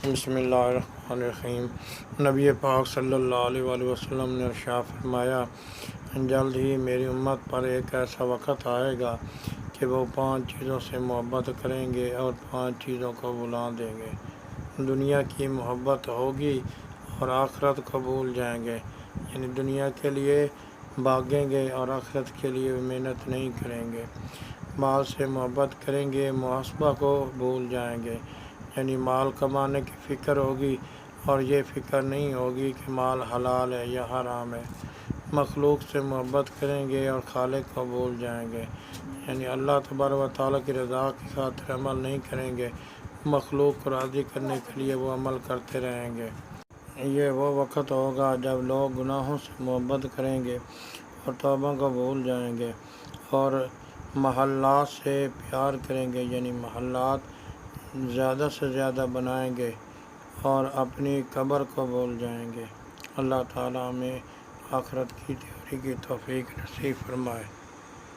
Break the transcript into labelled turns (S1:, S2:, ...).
S1: بسم اللہ الرحمن الرحیم۔ نبی پاک صلی اللہ علیہ وآلہ وسلم نے ارشاد فرمایا، جلد ہی میری امت پر ایک ایسا وقت آئے گا کہ وہ 5 چیزوں سے محبت کریں گے اور 5 چیزوں کو بھلا دیں گے۔ دنیا کی محبت ہوگی اور آخرت کو بھول جائیں گے، یعنی دنیا کے لیے بھاگیں گے اور آخرت کے لیے محنت نہیں کریں گے۔ مال سے محبت کریں گے، محاسبہ کو بھول جائیں گے، یعنی مال کمانے کی فکر ہوگی اور یہ فکر نہیں ہوگی کہ مال حلال ہے یا حرام ہے۔ مخلوق سے محبت کریں گے اور خالق کو بھول جائیں گے، یعنی اللہ تبارک و تعالیٰ کی رضا کی خاطر عمل نہیں کریں گے، مخلوق کو راضی کرنے کے لیے وہ عمل کرتے رہیں گے۔ یہ وہ وقت ہوگا جب لوگ گناہوں سے محبت کریں گے اور توبہ کو بھول جائیں گے، اور محلات سے پیار کریں گے، یعنی محلات زیادہ سے زیادہ بنائیں گے اور اپنی قبر کو بھول جائیں گے۔ اللہ تعالیٰ ہمیں آخرت کی تیاری کی توفیق نصیب فرمائے۔